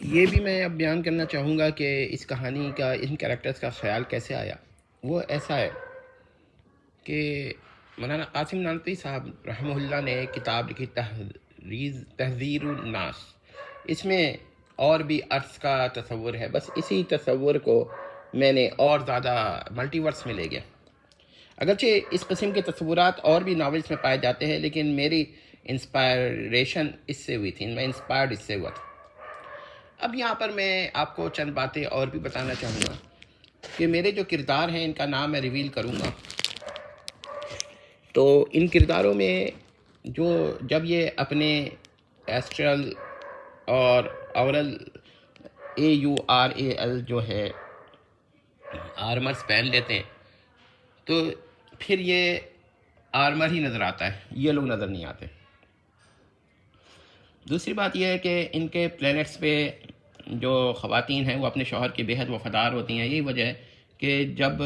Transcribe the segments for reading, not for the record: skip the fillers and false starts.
ये भी मैं अब बयान करना चाहूँगा कि इस कहानी का, इन कैरेक्टर्स का ख़्याल कैसे आया। वो ऐसा है कि मौलाना कासिम नानवी साहब रहमहुल्लाह ने एक किताब लिखी, तहज़ीरुन नास। इसमें और भी अर्थ का तसव्वुर है, बस इसी तसव्वुर को मैंने और ज़्यादा मल्टीवर्स में ले गया। अगरचे इस किस्म के तस्वुरात और भी नावल्स में पाए जाते हैं, लेकिन मेरी इंस्पायरेशन इससे हुई थी, मैं इंस्पायर्ड इससे हुआ था। अब यहाँ पर मैं आपको चंद बातें और भी बताना चाहूँगा कि मेरे जो किरदार हैं इनका नाम मैं रिवील करूँगा। तो इन किरदारों में जो जब ये अपने एस्ट्रल और औरल AURAL जो है आर्मर्स पहन लेते हैं, तो फिर ये आर्मर ही नज़र आता है, ये लोग नज़र नहीं आते। दूसरी बात यह है कि इनके प्लैनेट्स पे जो ख़वातीन हैं वो अपने शौहर की बेहद वफ़ादार होती हैं। यही वजह है कि जब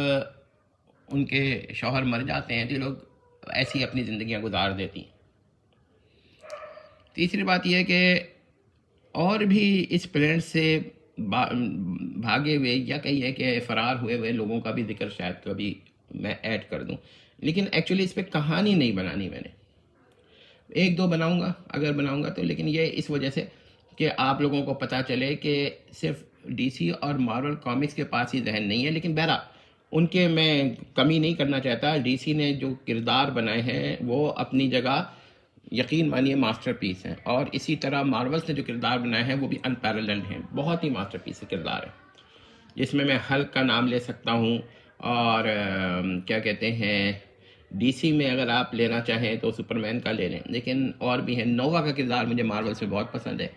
उनके शौहर मर जाते हैं तो ये लोग ऐसी ही अपनी ज़िंदगियाँ गुजार देती हैं। तीसरी बात यह है कि और भी इस प्लेनेट से भागे हुए या कहिए कि फ़रार हुए हुए लोगों का भी जिक्र शायद कभी मैं ऐड कर दूं, लेकिन एक्चुअली इस पर कहानी नहीं बनानी मैंने। एक दो बनाऊंगा अगर बनाऊंगा तो, लेकिन ये इस वजह से कि आप लोगों को पता चले कि सिर्फ DC और मार्वल कॉमिक्स के पास ही जहन नहीं है, लेकिन बहरहाल उनके मैं कमी नहीं करना चाहता। DC ने जो किरदार बनाए हैं वो अपनी जगह यकीन मानिए मास्टरपीस हैं, और इसी तरह मार्वल्स ने जो किरदार बनाए हैं वो भी अनपैरेलल्ड हैं, बहुत ही मास्टरपीस किरदार है। जिसमें मैं हल्क का नाम ले सकता हूँ, और क्या कहते हैं DC में अगर आप लेना चाहें तो सुपरमैन का ले लें, लेकिन और भी हैं। नोवा का किरदार मुझे मार्वल्स में बहुत पसंद है।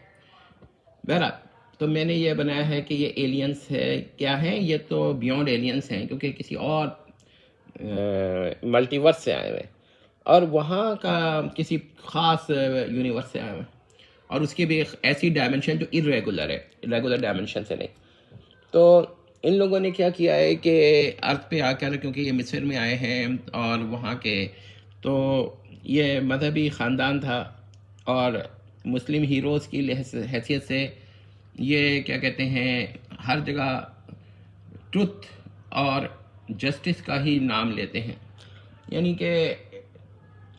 बहरहाल तो मैंने ये बनाया है कि ये एलियंस है, क्या है ये, तो बियॉन्ड एलियंस हैं, क्योंकि किसी और मल्टीवर्स से आए हुए हैं और वहाँ का किसी ख़ास यूनिवर्स से आए हुए हैं, और उसकी भी एक ऐसी डायमेंशन जो इरेगुलर है, रेगुलर डायमेंशन से नहीं। तो इन लोगों ने क्या किया है कि अर्थ पे आकर, क्योंकि ये मिस्र में आए हैं और वहाँ के, तो ये मजहबी ख़ानदान था और मुस्लिम हीरोज़ की हैसियत से ये क्या कहते हैं हर जगह ट्रुथ और जस्टिस का ही नाम लेते हैं। यानी कि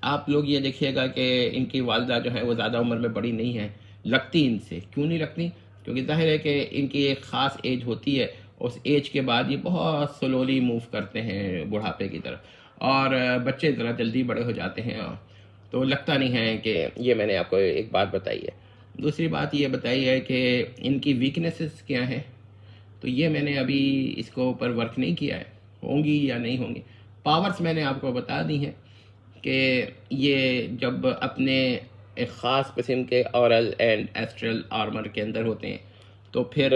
आप लोग ये देखिएगा कि इनकी वालदा जो है वो ज़्यादा उम्र में बड़ी नहीं है, लगती इनसे। क्यों नहीं लगती? क्योंकि जाहिर है कि इनकी एक ख़ास एज होती है, उस एज के बाद ये बहुत स्लोली मूव करते हैं बुढ़ापे की तरफ, और बच्चे ज़रा जल्दी बड़े हो जाते हैं, तो लगता नहीं है कि ये मैंने आपको एक बात बताई है। दूसरी बात ये बताई है कि इनकी वीकनेसेस क्या हैं, तो ये मैंने अभी इसको ऊपर वर्क नहीं किया है, होंगी या नहीं होंगी। पावर्स मैंने आपको बता दी हैं कि ये जब अपने एक ख़ास किस्म के औरल एंड एस्ट्रल आर्मर के अंदर होते हैं तो फिर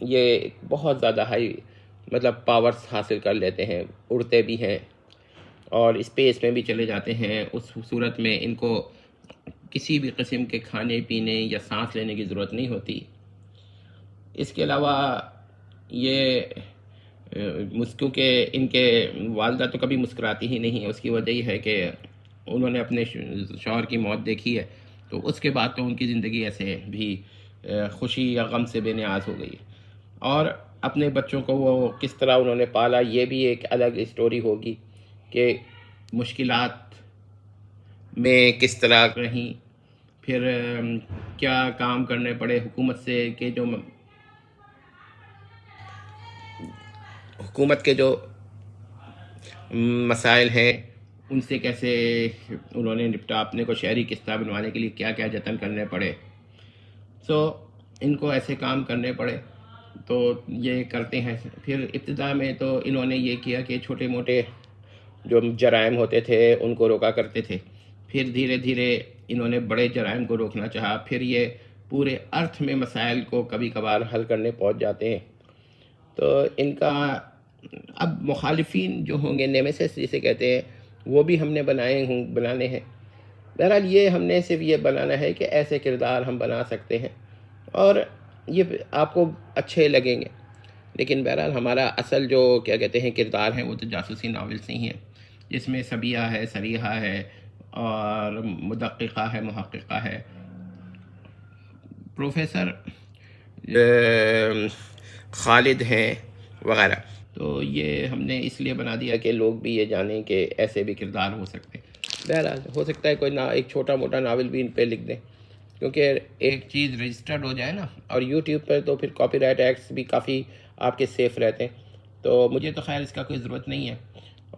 ये बहुत ज़्यादा हाई मतलब पावर्स हासिल कर लेते हैं, उड़ते भी हैं और स्पेस में भी चले जाते हैं। उस सूरत में इनको किसी भी किस्म के खाने पीने या सांस लेने की ज़रूरत नहीं होती। इसके अलावा ये क्योंकि इनके वालदा तो कभी मुस्कुराती ही नहीं है, उसकी वजह यह है कि उन्होंने अपने शौहर की मौत देखी है, तो उसके बाद तो उनकी ज़िंदगी ऐसे भी खुशी या गम से बेनियाज हो गई है। और अपने बच्चों को वो किस तरह उन्होंने पाला, ये भी एक अलग स्टोरी होगी कि मुश्किलात में किस तरह रहीं, फिर क्या काम करने पड़े हुकूमत से, कि जो हुकूमत के जो मसाइल हैं उनसे कैसे उन्होंने निपटा, अपने को शहरी किस्ता बनवाने के लिए क्या क्या जतन करने पड़े। सो इनको ऐसे काम करने पड़े, तो ये करते हैं। फिर इब्तिदा में तो इन्होंने ये किया कि छोटे मोटे जो जराइम होते थे उनको रोका करते थे, फिर धीरे धीरे इन्होंने बड़े जराइम को रोकना चाहा, फिर ये पूरे अर्थ में मसाइल को कभी कभार हल करने पहुंच जाते हैं। तो इनका अब मुखालिफिन जो होंगे, नेमेसिस जिसे कहते हैं, वो भी हमने बनाने हैं। बहरहाल ये हमने सिर्फ ये बनाना है कि ऐसे किरदार हम बना सकते हैं और ये आपको अच्छे लगेंगे। लेकिन बहरहाल हमारा असल जो क्या कहते हैं किरदार हैं वो तो जासूसी नावल्स ही हैं, जिसमें सबिया है, सरीहा है और मुदक्किका है, मुहक्किका है। प्रोफेसर खालिद हैं वगैरह। तो ये हमने इसलिए बना दिया कि लोग भी ये जानें कि ऐसे भी किरदार हो सकते हैं। बहरहाल हो सकता है कोई ना एक छोटा मोटा नावल भी इन पे लिख दें, क्योंकि एक चीज़ रजिस्टर्ड हो जाए ना, और यूट्यूब पर तो फिर कॉपीराइट एक्ट्स भी काफ़ी आपके सेफ़ रहते हैं। तो मुझे तो खैर इसका कोई ज़रूरत नहीं है,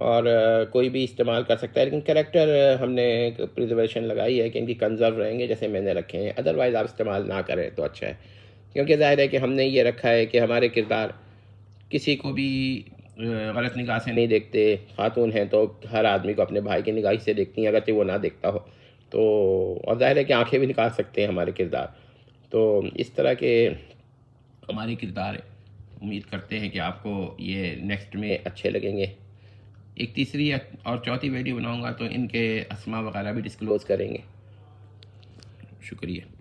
और कोई भी इस्तेमाल कर सकता है, लेकिन कैरेक्टर हमने एक प्रिजर्वेशन लगाई है कि इनकी कंजर्व रहेंगे जैसे मैंने रखे हैं। अदरवाइज़ आप इस्तेमाल ना करें तो अच्छा है, क्योंकि ज़ाहिर है कि हमने ये रखा है कि हमारे किरदार किसी को भी गलत निगाह से नहीं देखते। खातून हैं तो हर आदमी को अपने भाई की निगाह से देखती हैं, अगरचे वो ना देखता हो तो। और ज़ाहिर है कि आंखें भी निकाल सकते हैं हमारे किरदार। तो इस तरह के हमारे किरदार उम्मीद करते हैं कि आपको ये नेक्स्ट में अच्छे लगेंगे। एक तीसरी और चौथी वीडियो बनाऊंगा तो इनके अस्मा वगैरह भी डिस्क्लोज़ करेंगे। शुक्रिया।